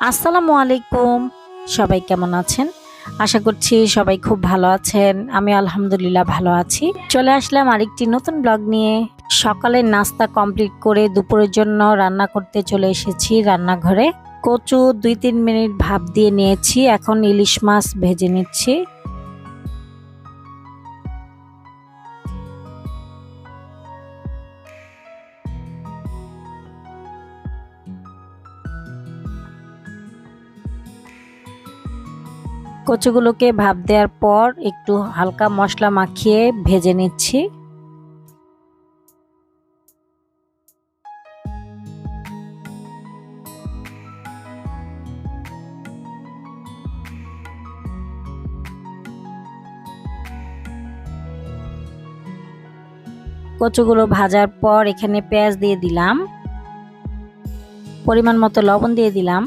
আসসালামু আলাইকুম। সবাই কেমন আছেন? আশা করছি সবাই খুব ভালো আছেন। আমি আলহামদুলিল্লাহ ভালো আছি। চলে আসলাম আরেকটি নতুন ব্লগ নিয়ে। সকালের নাস্তা কমপ্লিট করে দুপুরের জন্য রান্না করতে চলে এসেছি রান্নাঘরে। কচু ২-৩ মিনিট ভাপ দিয়ে নিয়েছি। এখন ইলিশ মাছ ভেজে নিচ্ছি। কচুগুলোকে ভাপ দেওয়ার পর একটু হালকা মশলা মাখিয়ে ভেজে নিচ্ছি। কচুগুলো ভাজার পর এখানে পেঁয়াজ দিয়ে দিলাম, পরিমাণ মতো লবণ দিয়ে দিলাম।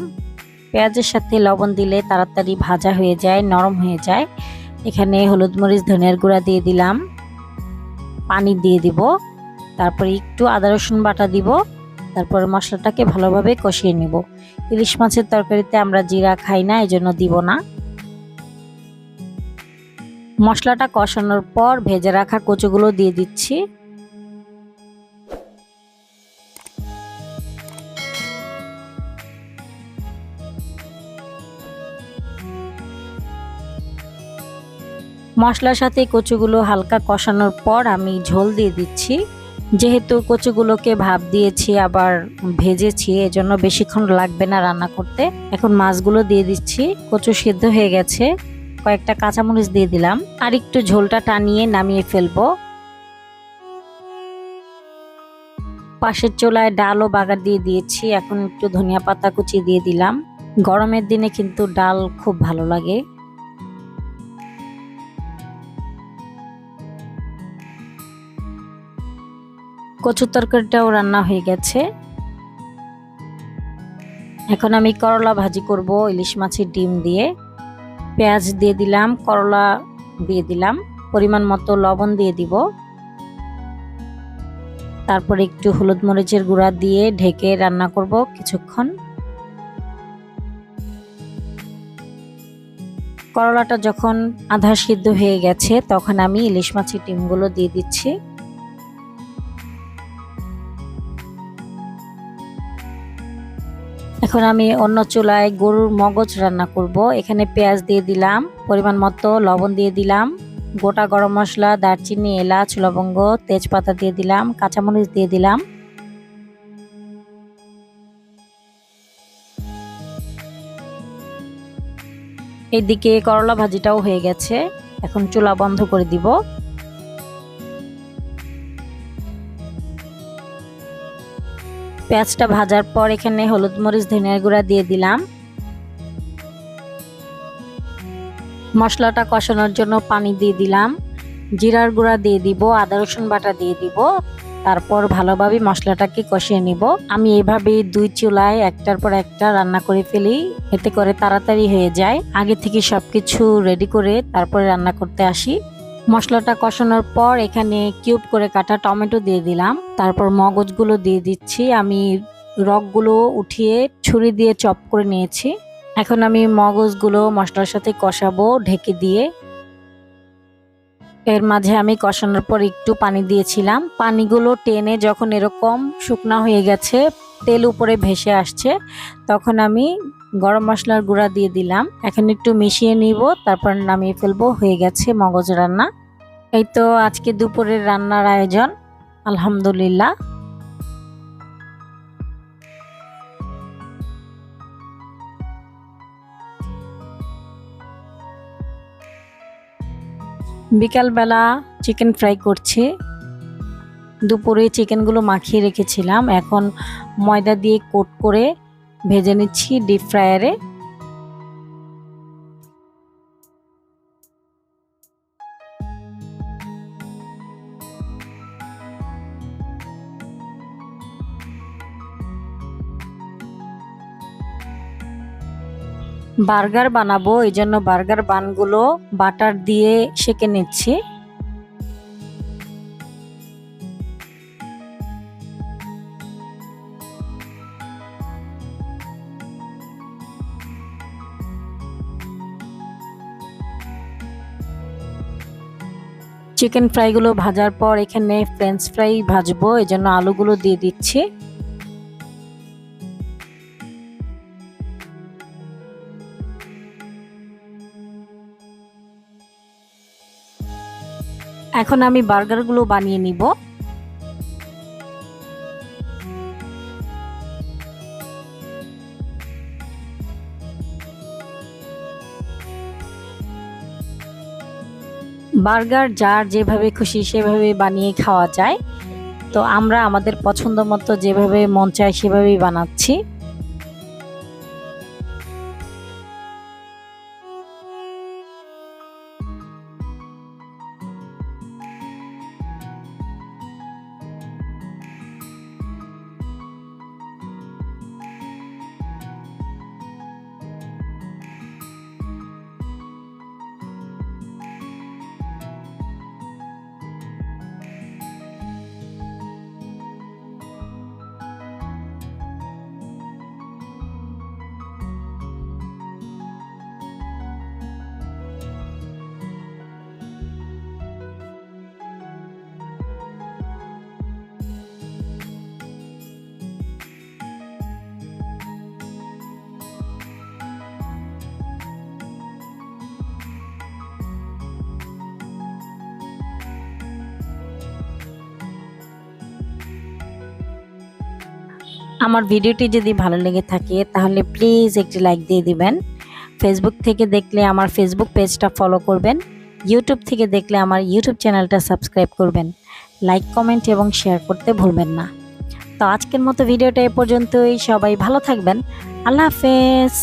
পেঁয়াজের সাথে লবণ দিলে তাড়াতাড়ি ভাজা হয়ে যায়, নরম হয়ে যায়। এখানে হলুদ মরিচ ধনিয়ার গুঁড়া দিয়ে দিলাম, পানি দিয়ে দিব, তারপরে একটু আদা রসুন বাটা দিব, তারপরে মশলাটাকে ভালোভাবে কষিয়ে নিব। ইলিশ মাছের তরকারিতে আমরা জিরা খাই না, এজন্য দিব না। মশলাটা কষানোর পর ভেজে রাখা কচুগুলো দিয়ে দিচ্ছি। মশলার সাথে কচুগুলো হালকা কষানোর পর আমি ঝোল দিয়ে দিচ্ছি। যেহেতু কচুগুলোকে ভাপ দিয়েছি আবার ভেজেছি, এজন্য বেশিক্ষণ লাগবে না রান্না করতে। এখন মাছগুলো দিয়ে দিচ্ছি। কচু সিদ্ধ হয়ে গেছে, কয়েকটা কাঁচামরিচ দিয়ে দিলাম। আর একটু ঝোলটা টানিয়ে নামিয়ে ফেলবো। পাশের চুলায় ডাল ও বাগার দিয়ে দিয়েছি। এখন একটু ধনিয়া পাতা কুচি দিয়ে দিলাম। গরমের দিনে কিন্তু ডাল খুব ভালো লাগে। কচুর তরকারিটাও রান্না হয়ে গেছে। এখন আমি করলা ভাজি করব ইলিশ মাছের ডিম দিয়ে। পেঁয়াজ দিয়ে দিলাম, করলা দিয়ে দিলাম, পরিমাণ মতো লবণ দিয়ে দিব, তারপরে একটু হলুদ মরিচের গুঁড়া দিয়ে ঢেকে রান্না করব কিছুক্ষণ। করলাটা যখন আধা সিদ্ধ হয়ে গেছে তখন আমি ইলিশ মাছের ডিমগুলো দিয়ে দিচ্ছি। এখন আমি অন্য চুলায় গরুর মগজ রান্না করব। এখানে পেঁয়াজ দিয়ে দিলাম, পরিমাণ মতো লবণ দিয়ে দিলাম, গোটা গরম মশলা, দারচিনি, এলাচ, লবঙ্গ, তেজপাতা দিয়ে দিলাম, কাঁচামরিচ দিয়ে দিলাম। এইদিকে করলা ভাজিটাও হয়ে গেছে। এখন চুলা বন্ধ করে দিব। পেঁয়াজটা ভাজার পর এখানে হলুদ মরিচ ধনিয়ার গুঁড়া দিয়ে দিলাম। মশলাটা কষানোর জন্য পানি দিয়ে দিলাম, জিরার গুঁড়া দিয়ে দিব, আদা রসুন বাটা দিয়ে দিব, তারপর ভালোভাবে মশলাটাকে কষিয়ে নিব। আমি এভাবেই দুই চুলায় একটার পর একটা রান্না করে ফেলি, এতে করে তাড়াতাড়ি হয়ে যায়। আগে থেকে সবকিছু রেডি করে তারপরে রান্না করতে আসি। মশলাটা কষানোর পর এখানে কিউব করে কাটা টমেটো দিয়ে দিলাম, তারপর মগজগুলো দিয়ে দিচ্ছি। আমি রগগুলো উঠিয়ে ছুরি দিয়ে চপ করে নিয়েছি। এখন আমি মগজগুলো মশলার সাথে কষাবো ঢেকে দিয়ে। এর মাঝে আমি কষানোর পর একটু পানি দিয়েছিলাম। পানিগুলো টেনে যখন এরকম শুকনা হয়ে গেছে, তেল উপরে ভেসে আসছে, তখন আমি গরম মশলার গুঁড়া দিয়ে দিলাম। এখন একটু মিশিয়ে নিব, তারপর নামিয়ে ফেলবো। হয়ে গেছে মগজ রান্না। এই তো আজকে দুপুরের রান্নার আয়োজন, আলহামদুলিল্লাহ। বিকালবেলা চিকেন ফ্রাই করছি। দুপুরে চিকেনগুলো মাখিয়ে রেখেছিলাম, এখন ময়দা দিয়ে কোট করে ভেজে নিচ্ছি ডিপ ফ্রায়ারে। বার্গার বানাবো, এই জন্য বার্গার বানগুলো বাটার দিয়ে সেঁকে নিচ্ছি। চিকেন ফ্রাইগুলো ভাজার পর এখানে ফ্রেঞ্চ ফ্রাই ভাজবো, এজন্য আলুগুলো দিয়ে দিচ্ছি। এখন আমি বার্গারগুলো বানিয়ে নিব। বার্গার যার যেভাবে খুশি সেভাবে বানিয়ে খাওয়া যায়, তো আমরা আমাদের পছন্দ মতো যেভাবে মন চায় সেভাবেই বানাচ্ছি। আমার ভিডিওটি যদি ভালো লেগে থাকে তাহলে প্লিজ একটি লাইক দিয়ে দিবেন। ফেসবুক থেকে দেখলে আমার ফেসবুক পেজটা ফলো করবেন, ইউটিউব থেকে দেখলে আমার ইউটিউব চ্যানেলটা সাবস্ক্রাইব করবেন। লাইক, কমেন্ট এবং শেয়ার করতে ভুলবেন না। তো আজকের মতো ভিডিওটা এ পর্যন্তই। সবাই ভালো থাকবেন। আল্লাহ হাফেজ।